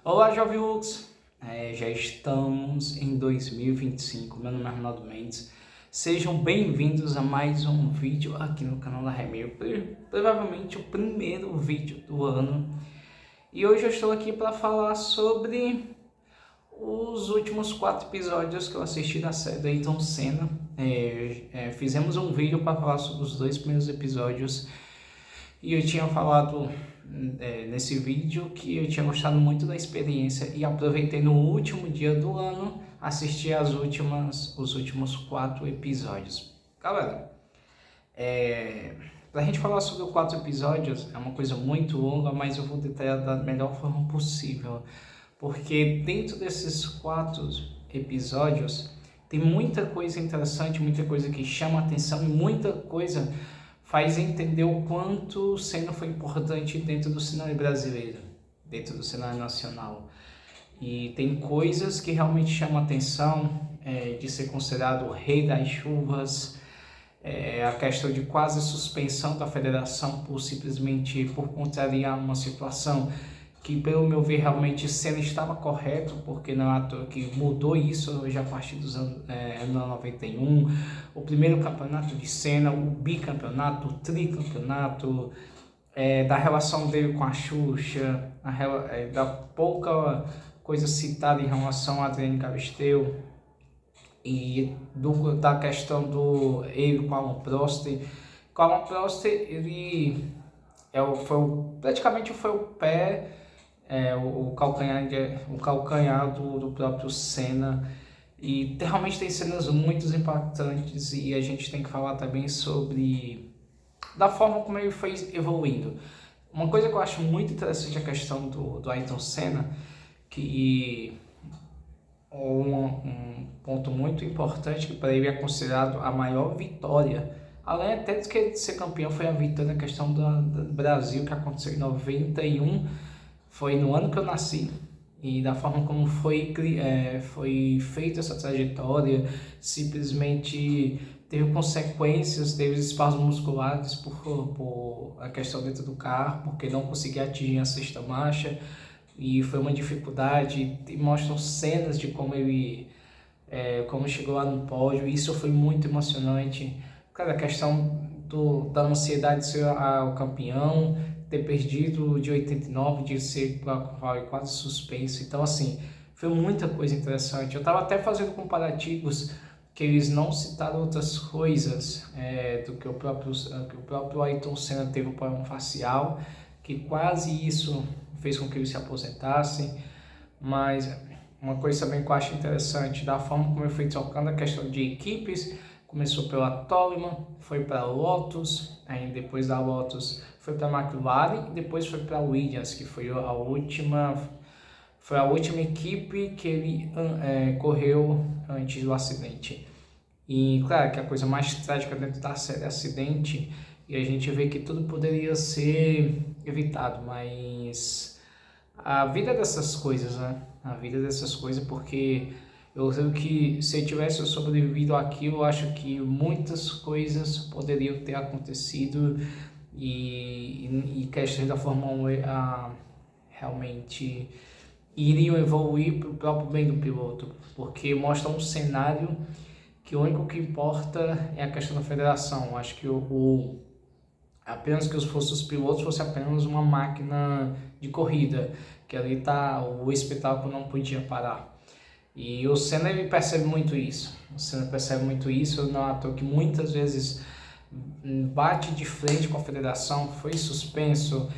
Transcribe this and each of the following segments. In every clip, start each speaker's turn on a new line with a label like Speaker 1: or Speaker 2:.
Speaker 1: Olá, Joviux! Já estamos em 2025, meu nome é Ronaldo Mendes. Sejam bem-vindos a mais um vídeo aqui no canal da Remir, provavelmente o primeiro vídeo do ano. E hoje eu estou aqui para falar sobre os últimos 4 episódios que eu assisti da série da Ayrton Senna. Fizemos um vídeo para falar sobre os 2 primeiros episódios. E eu tinha falado nesse vídeo que eu tinha gostado muito da experiência e aproveitei no último dia do ano assistir os últimos 4 episódios. Galera, pra gente falar sobre os 4 episódios é uma coisa muito longa, mas eu vou detalhar da melhor forma possível. Porque dentro desses 4 episódios tem muita coisa interessante, muita coisa que chama a atenção e muita coisa faz entender o quanto o Senna foi importante dentro do cenário brasileiro, dentro do cenário nacional. E tem coisas que realmente chamam a atenção, de ser considerado o rei das chuvas, a questão de quase suspensão da federação por contrariar uma situação que, pelo meu ver, realmente Senna estava correto, porque não é à toa que mudou isso hoje a partir dos anos 91, o primeiro campeonato de Senna, o bicampeonato, o tricampeonato, da relação dele com a Xuxa, da pouca coisa citada em relação a Adriano Galisteu, e da questão do ele com Alain Prost. Com Alain Prost, ele praticamente foi o pé, o calcanhar do próprio Senna, e realmente tem cenas muito impactantes, e a gente tem que falar também sobre da forma como ele foi evoluindo. Uma coisa que eu acho muito interessante é a questão do Ayrton Senna, que um ponto muito importante que para ele é considerado a maior vitória, além até de ser campeão, foi a vitória na questão do Brasil, que aconteceu em 91, foi no ano que eu nasci, e da forma como foi feita essa trajetória, simplesmente teve consequências, teve espasmos musculares por a questão dentro do carro, porque não conseguia atingir a sexta marcha, e foi uma dificuldade, e mostram cenas de como ele como chegou lá no pódio, e isso foi muito emocionante. Cara, a questão da ansiedade de ser o campeão, ter perdido de 89, de ser quase suspenso. Então, assim, foi muita coisa interessante. Eu estava até fazendo comparativos que eles não citaram outras coisas do que o próprio Ayrton Senna teve o problema facial, que quase isso fez com que ele se aposentasse. Mas uma coisa também que eu acho interessante, da forma como ele foi trocando a questão de equipes, começou pela Toleman, foi para a Lotus, aí depois da Lotus foi para a McLaren, e depois foi para a Williams, que foi a última equipe que ele correu antes do acidente. E claro que a coisa mais trágica dentro da série é acidente, e a gente vê que tudo poderia ser evitado, mas a vida dessas coisas, né? A vida dessas coisas, porque eu sei que se eu tivesse sobrevivido àquilo, eu acho que muitas coisas poderiam ter acontecido, e questões da Fórmula 1 realmente iriam evoluir para o próprio bem do piloto, porque mostra um cenário que o único que importa é a questão da federação. Eu acho que apenas que os pilotos fosse apenas uma máquina de corrida, que ali o espetáculo não podia parar. E o Senna ele percebe muito isso. Não é à toa que muitas vezes bate de frente com a federação, foi suspenso,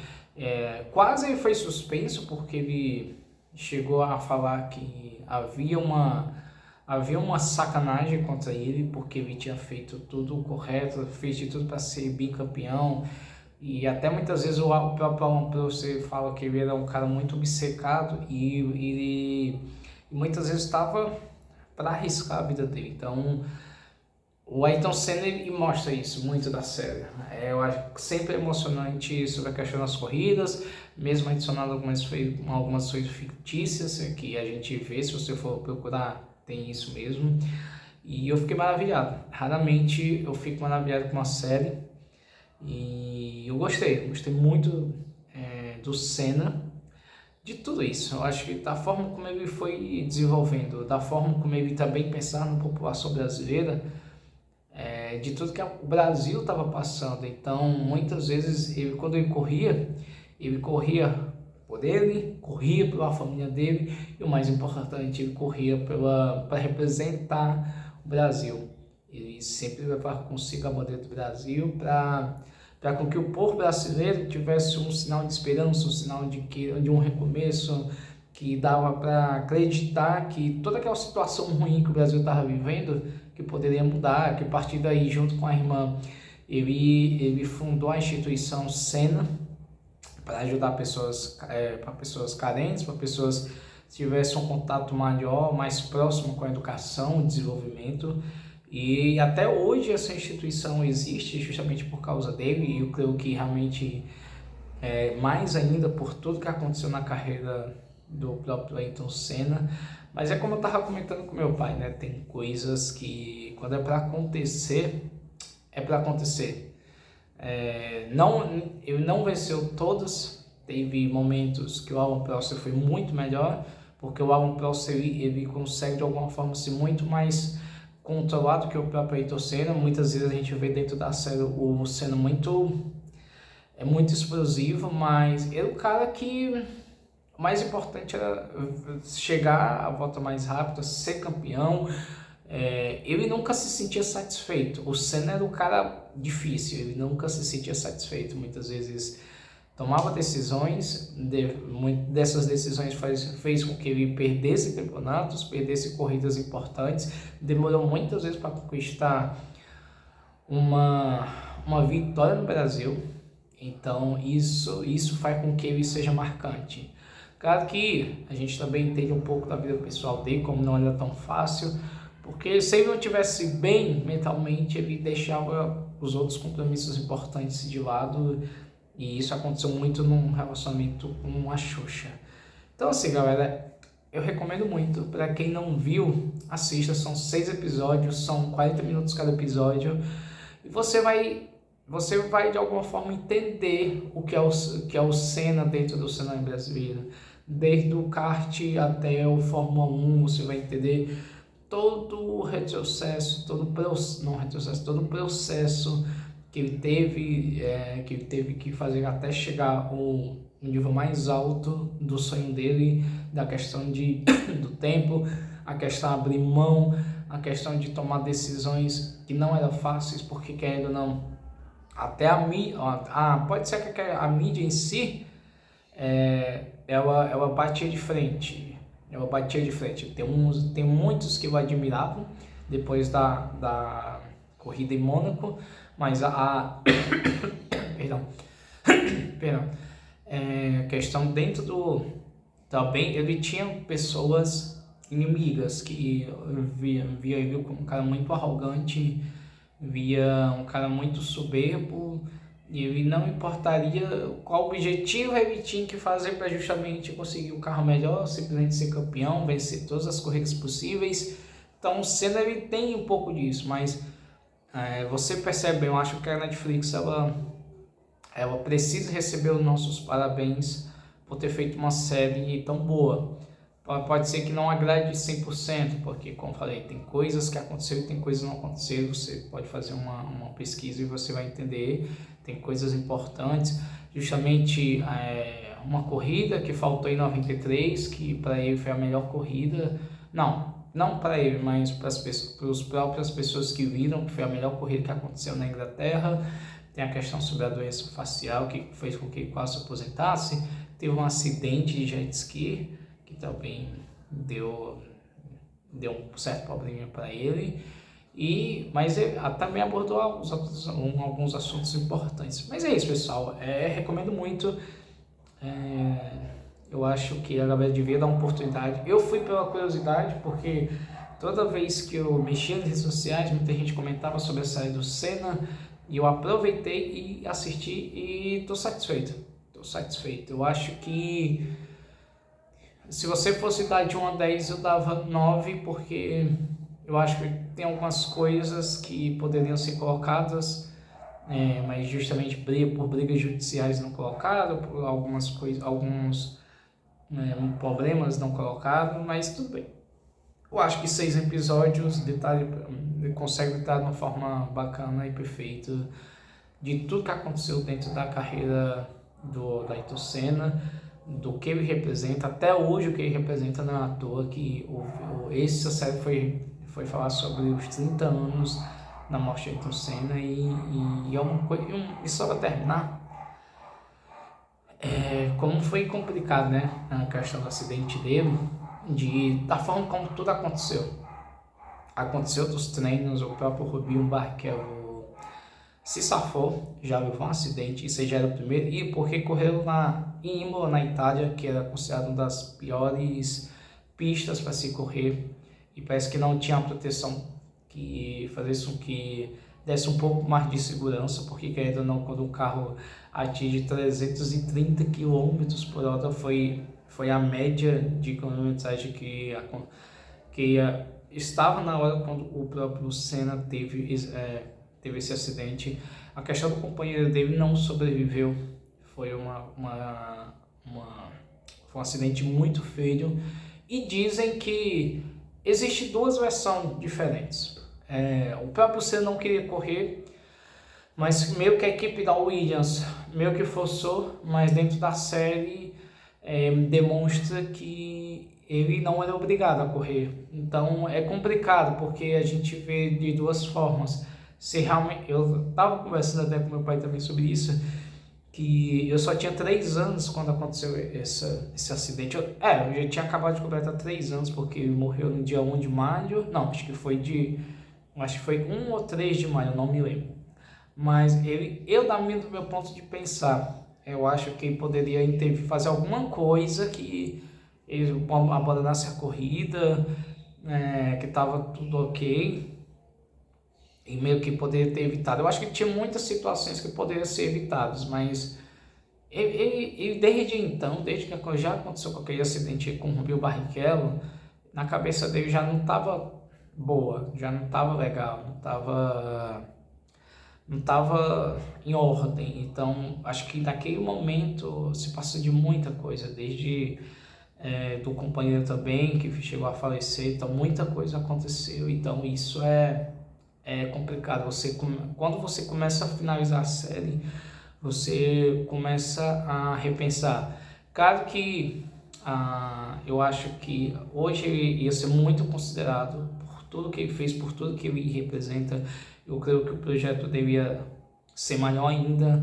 Speaker 1: quase ele foi suspenso porque ele chegou a falar que havia uma sacanagem contra ele, porque ele tinha feito tudo correto, fez de tudo para ser bicampeão, e até muitas vezes o próprio Alain Prost fala que ele era um cara muito obcecado, e ele muitas vezes estava para arriscar a vida dele. Então o Ayrton Senna mostra isso muito da série. Eu acho sempre emocionante sobre a questão das corridas, mesmo adicionando algumas coisas fictícias que a gente vê, se você for procurar, tem isso mesmo. E eu fiquei maravilhado. Raramente eu fico maravilhado com uma série, e eu gostei muito do Senna, de tudo isso. Eu acho que da forma como ele foi desenvolvendo, da forma como ele também pensava na população brasileira, de tudo que o Brasil estava passando. Então, muitas vezes, quando ele corria por ele, corria pela família dele e o mais importante, ele corria para representar o Brasil. Ele sempre levava consigo a bandeira do Brasil para com que o povo brasileiro tivesse um sinal de esperança, um sinal de um recomeço, que dava para acreditar que toda aquela situação ruim que o Brasil estava vivendo, que poderia mudar, que a partir daí, junto com a irmã, ele fundou a instituição Sena para ajudar para pessoas carentes, para pessoas que tivessem um contato maior, mais próximo com a educação, o desenvolvimento. E até hoje essa instituição existe justamente por causa dele, e eu creio que realmente mais ainda por tudo que aconteceu na carreira do próprio Ayrton Senna. Mas é como eu estava comentando com meu pai, né? Tem coisas que quando é para acontecer, é para acontecer. Ele não venceu todas, teve momentos que o Alan Prost foi muito melhor, porque o Alan Prost ele consegue de alguma forma ser muito mais controlado que o próprio Ayrton Senna. Muitas vezes a gente vê dentro da série o Senna muito explosivo, mas ele é o cara que o mais importante era chegar à volta mais rápida, ser campeão. Ele nunca se sentia satisfeito. O Senna era o cara difícil, ele nunca se sentia satisfeito. Muitas vezes tomava decisões, dessas decisões fez com que ele perdesse campeonatos, perdesse corridas importantes, demorou muitas vezes para conquistar uma vitória no Brasil. Então isso faz com que ele seja marcante. Claro que a gente também entende um pouco da vida pessoal dele, como não era tão fácil, porque se ele não estivesse bem mentalmente, ele deixava os outros compromissos importantes de lado, e isso aconteceu muito num relacionamento com a Xuxa. Então assim, galera, eu recomendo muito, para quem não viu, assista, são 6 episódios, são 40 minutos cada episódio, e você vai de alguma forma entender o que é o Senna dentro do cenário brasileiro. Desde o kart até o Fórmula 1, você vai entender todo o retrocesso, todo o processo que ele teve que fazer até chegar ao nível mais alto do sonho dele, da questão do tempo, a questão de abrir mão, a questão de tomar decisões que não eram fáceis, porque querendo ou não, até a mídia, pode ser que a mídia em si, ela batia de frente. Tem muitos que o admiravam depois da corrida em Mônaco, mas perdão, a questão dentro também ele tinha pessoas inimigas que via ele como um cara muito arrogante, via um cara muito soberbo, e ele não importaria qual objetivo ele tinha que fazer para justamente conseguir um carro melhor, simplesmente ser campeão, vencer todas as corridas possíveis. Então o Senna ele tem um pouco disso, mas você percebe, eu acho que a Netflix ela precisa receber os nossos parabéns por ter feito uma série tão boa. Pode ser que não agrade 100%, porque, como falei, tem coisas que aconteceram e tem coisas que não aconteceram. Você pode fazer uma pesquisa e você vai entender. Tem coisas importantes. Justamente uma corrida que faltou em 93, que para ele foi a melhor corrida. Não para ele, mas para as próprias pessoas que viram que foi a melhor corrida que aconteceu na Inglaterra. Tem a questão sobre a doença facial, que fez com que ele quase se aposentasse. Teve um acidente de jet ski, que também deu um certo problema para ele, mas ele também abordou alguns assuntos importantes. Mas é isso, pessoal, recomendo muito. Eu acho que a galera devia dar uma oportunidade. Eu fui pela curiosidade, porque toda vez que eu mexia nas redes sociais, muita gente comentava sobre a série do Senna, e eu aproveitei e assisti e estou satisfeito. Eu acho que se você fosse dar de 1 a 10, eu dava 9, porque eu acho que tem algumas coisas que poderiam ser colocadas, mas justamente por brigas judiciais não colocaram, por algumas coisas, problemas não colocados, mas tudo bem. Eu acho que 6 episódios consegue detalhar de uma forma bacana e perfeita de tudo que aconteceu dentro da carreira da Ayrton Senna, do que ele representa, até hoje o que ele representa não é à toa que essa série foi falar sobre os 30 anos da morte de Ayrton Senna e é uma coisa, e só para terminar, como foi complicado, né, a questão do acidente dele, da forma como tudo aconteceu dos treinos, o próprio Rubinho Barrichello se safou, já levou um acidente, isso já era o primeiro, e porque correu em Imola, na Itália, que era considerado uma das piores pistas para se correr, e parece que não tinha uma proteção que fazesse com que desse um pouco mais de segurança, porque querendo ou não, quando o carro atinge 330 km por hora, foi a média de quilometragem que estava na hora quando o próprio Senna teve esse acidente. A questão do companheiro dele não sobreviveu, foi foi um acidente muito feio, e dizem que existem 2 versões diferentes. O próprio Senna não queria correr, mas meio que a equipe da Williams meio que forçou, mas dentro da série demonstra que ele não era obrigado a correr. Então é complicado, porque a gente vê de 2 formas. Se realmente, eu estava conversando até com meu pai também sobre isso, que eu só tinha 3 anos quando aconteceu esse acidente. Eu já tinha acabado de completar 3 anos, porque ele morreu no dia 1 de maio, não, acho que foi 1 ou 3 de maio, não me lembro. Mas do meu ponto de pensar, eu acho que ele poderia fazer alguma coisa que ele abandonasse a corrida, que estava tudo ok, e meio que poderia ter evitado. Eu acho que tinha muitas situações que poderiam ser evitadas, mas ele desde então, desde que já aconteceu com aquele acidente com o Rubinho Barrichello, na cabeça dele já não estava boa, já não estava legal, não estava em ordem. Então acho que naquele momento se passou de muita coisa, desde do companheiro também que chegou a falecer, então muita coisa aconteceu. Então isso é complicado. Quando você começa a finalizar a série, você começa a repensar. Claro que eu acho que hoje ele ia ser muito considerado por tudo que ele fez, por tudo que ele representa. Eu creio que o projeto deveria ser maior ainda.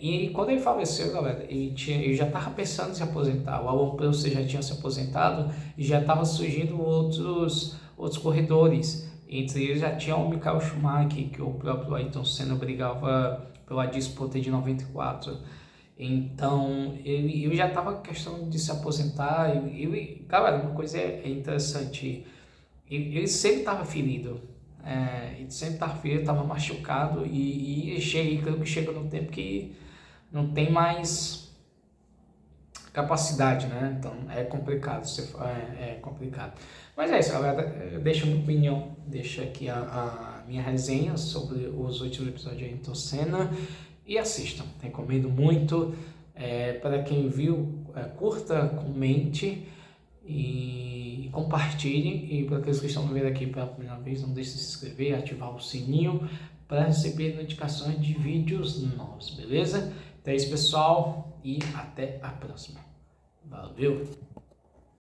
Speaker 1: E quando ele faleceu, galera, ele já estava pensando em se aposentar. O Alan Prost já tinha se aposentado e já estava surgindo outros corredores. Entre eles já tinha o Michael Schumacher, que o próprio Ayrton Senna brigava pela disputa de 94. Então ele já estava com questão de se aposentar. Galera, uma coisa interessante, ele sempre estava ferido. Ele sempre estava machucado e creio que chega num tempo que não tem mais capacidade, né? Então é complicado, é complicado. Mas é isso, galera. Deixa a minha opinião, deixa aqui a minha resenha sobre os últimos episódios de Ayrton Senna e assistam. Recomendo muito. Para quem viu, curta, comente e compartilhe. E para aqueles que estão vendo aqui pela primeira vez, não deixe de se inscrever e ativar o sininho para receber notificações de vídeos novos, beleza? Então é isso, pessoal, e até a próxima. Valeu!